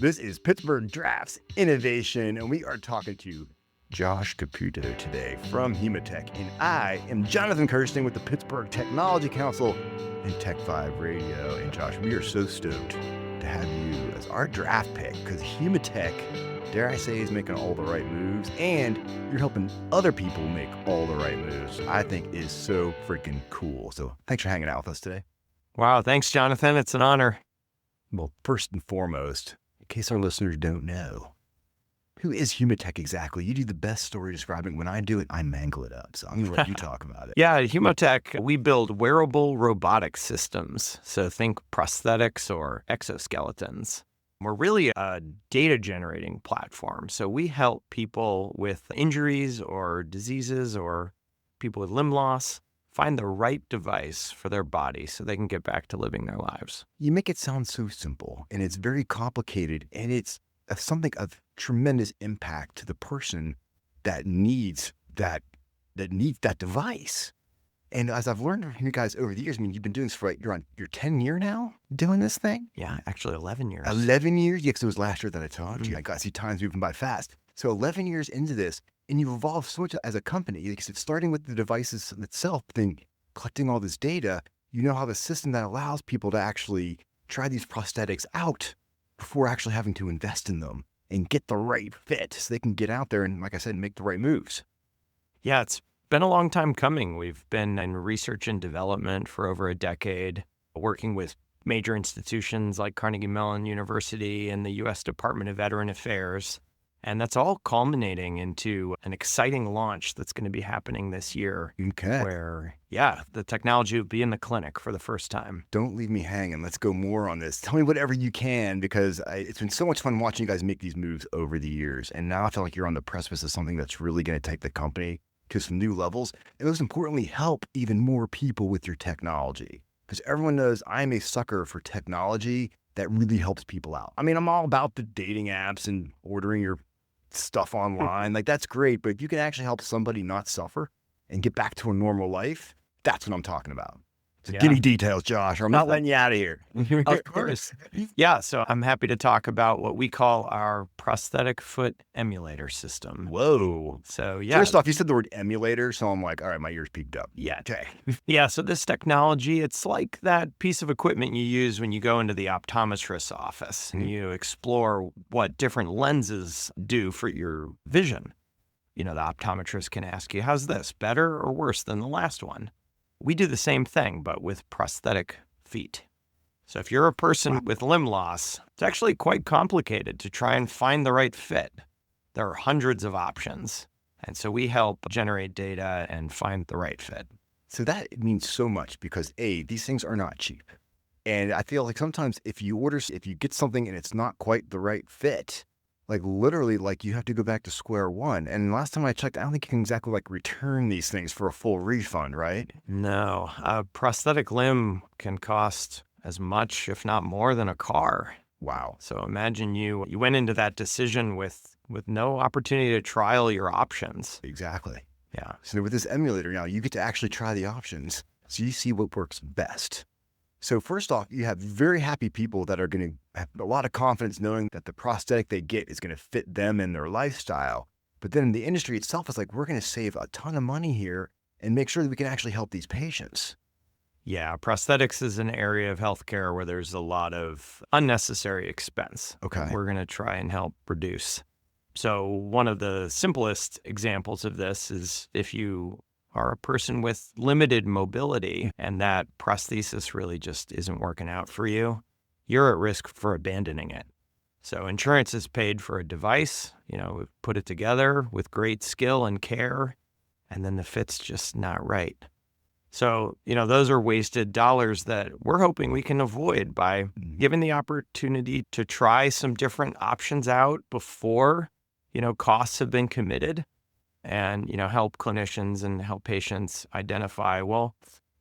This is Pittsburgh Drafts Innovation, and we are talking to Josh Caputo today from Humotech. And I am Jonathan Kirsten with the Pittsburgh Technology Council and Tech 5 Radio. And Josh, we are so stoked to have you as our draft pick because Humotech, dare I say, is making all the right moves, and you're helping other people make all the right moves. I think is so freaking cool. So thanks for hanging out with us today. Wow, thanks, Jonathan. It's an honor. Well, first and foremost, in case our listeners don't know, who is Humotech exactly? You do the best story describing. When I do it, I mangle it up. So I'm going to let you talk about it. Yeah, at Humotech, we build wearable robotic systems. So think prosthetics or exoskeletons. We're really a data generating platform. So we help people with injuries or diseases or people with limb loss find the right device for their body so they can get back to living their lives. You make it sound so simple, and it's very complicated, and it's something of tremendous impact to the person that needs that device. And as I've learned from you guys over the years, I mean, you've been doing this for you're on your 10th year now doing this thing? Yeah, actually 11 years. 11 years? Yeah, because it was last year that I talked to you. I see time's moving by fast. So 11 years into this, and you've evolved so much as a company, because it's starting with the devices itself, then collecting all this data. You now have a system that allows people to actually try these prosthetics out before actually having to invest in them and get the right fit so they can get out there and, like I said, make the right moves. Yeah, it's been a long time coming. We've been in research and development for over a decade, working with major institutions like Carnegie Mellon University and the U.S. Department of Veteran Affairs. And that's all culminating into an exciting launch that's going to be happening this year. Okay. Where, the technology will be in the clinic for the first time. Don't leave me hanging. Let's go more on this. Tell me whatever you can, because it's been so much fun watching you guys make these moves over the years. And now I feel like you're on the precipice of something that's really going to take the company to some new levels. And most importantly, help even more people with your technology. Because everyone knows I'm a sucker for technology that really helps people out. I mean, I'm all about the dating apps and ordering your stuff online. Like, that's great, but if you can actually help somebody not suffer and get back to a normal life, that's what I'm talking about. So give me details, Josh, or I'm not letting you out of here. Of course. Yeah, so I'm happy to talk about what we call our prosthetic foot emulator system. Whoa. So, First off, you said the word emulator, so I'm like, all right, my ears peaked up. Yeah. Okay. Yeah, so this technology, it's like that piece of equipment you use when you go into the optometrist's office and you explore what different lenses do for your vision. You know, the optometrist can ask you, how's this, better or worse than the last one? We do the same thing, but with prosthetic feet. So if you're a person with limb loss, it's actually quite complicated to try and find the right fit. There are hundreds of options. And so we help generate data and find the right fit. So that means so much because these things are not cheap. And I feel like sometimes if you get something and it's not quite the right fit, like literally, like you have to go back to square one. And last time I checked, I don't think you can exactly like return these things for a full refund, right? No, a prosthetic limb can cost as much, if not more, than a car. Wow. So imagine you went into that decision with no opportunity to trial your options. Exactly. Yeah. So with this emulator now, you get to actually try the options. So you see what works best. So first off, you have very happy people that are going to have a lot of confidence knowing that the prosthetic they get is going to fit them and their lifestyle. But then the industry itself is like, we're going to save a ton of money here and make sure that we can actually help these patients. Yeah, prosthetics is an area of healthcare where there's a lot of unnecessary expense. Okay. We're going to try and help reduce. So one of the simplest examples of this is if you are a person with limited mobility and that prosthesis really just isn't working out for you, you're at risk for abandoning it. So insurance is paid for a device, put it together with great skill and care, and then the fit's just not right. So, those are wasted dollars that we're hoping we can avoid by giving the opportunity to try some different options out before, costs have been committed. And, help clinicians and help patients identify,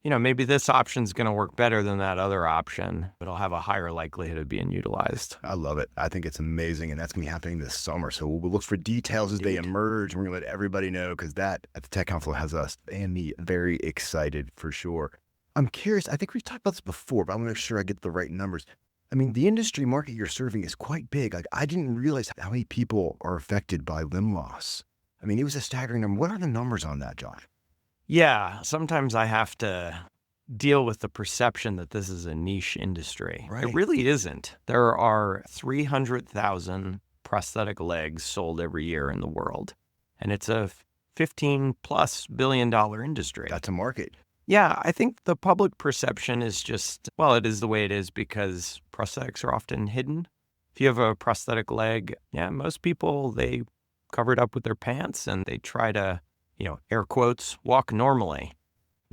maybe this option's going to work better than that other option, but it'll have a higher likelihood of being utilized. I love it. I think it's amazing, and that's going to be happening this summer. So we'll look for details as they emerge. We're going to let everybody know because that at the Tech Council has us and me very excited for sure. I'm curious. I think we've talked about this before, but I want to make sure I get the right numbers. I mean, the industry market you're serving is quite big. Like, I didn't realize how many people are affected by limb loss. I mean, it was a staggering number. What are the numbers on that, Josh? Yeah, sometimes I have to deal with the perception that this is a niche industry. It Right. really isn't. There are 300,000 prosthetic legs sold every year in the world, and it's a 15+ billion dollar industry. That's a market. Yeah, I think the public perception is just, well, it is the way it is because prosthetics are often hidden. If you have a prosthetic leg, yeah, most people, they cover it up with their pants and they try to, air quotes, walk normally.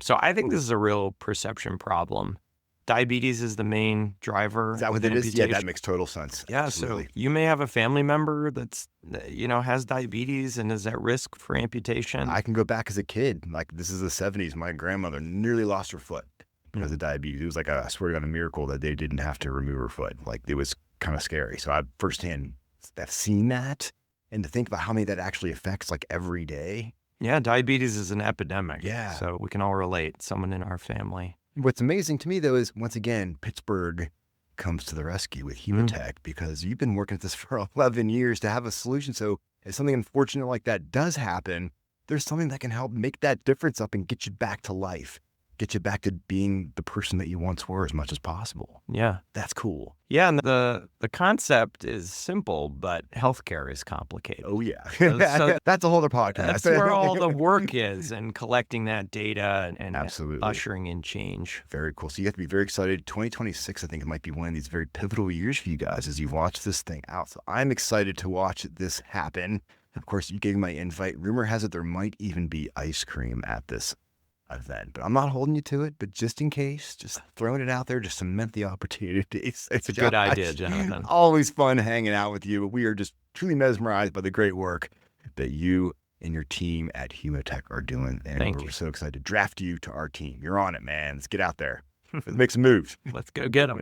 So I think this is a real perception problem. Diabetes is the main driver. Is that what of it is? Yeah, that amputation. makes total sense. Yeah, Absolutely. so you may have a family member that's, has diabetes and is at risk for amputation. I can go back as a kid. Like, this is the 70s. My grandmother nearly lost her foot because of diabetes. It was like, I swear to God, a miracle that they didn't have to remove her foot. Like, it was kind of scary. So I firsthand have seen that. And to think about how many that actually affects, like, every day. Yeah, diabetes is an epidemic. Yeah. So we can all relate, someone in our family. What's amazing to me, though, is once again, Pittsburgh comes to the rescue with Humotech because you've been working at this for 11 years to have a solution. So if something unfortunate like that does happen, there's something that can help make that difference up and get you back to life, get you back to being the person that you once were as much as possible. Yeah. That's cool. Yeah, and the concept is simple, but healthcare is complicated. Oh, yeah. So That's a whole other podcast. That's where all the work is, and collecting that data and Absolutely. ushering in change. Very cool. So you have to be very excited. 2026, I think it might be one of these very pivotal years for you guys as you watch this thing out. So I'm excited to watch this happen. Of course, you gave me my invite. Rumor has it there might even be ice cream at this event, but I'm not holding you to it. But just in case, just throwing it out there to cement the opportunities. It's a good idea, Jonathan. Always fun hanging out with you. We are just truly mesmerized by the great work that you and your team at Humotech are doing. And Thank we're you. so excited to draft you to our team. You're on it, man. Let's get out there. Let's make some moves. Let's go get them.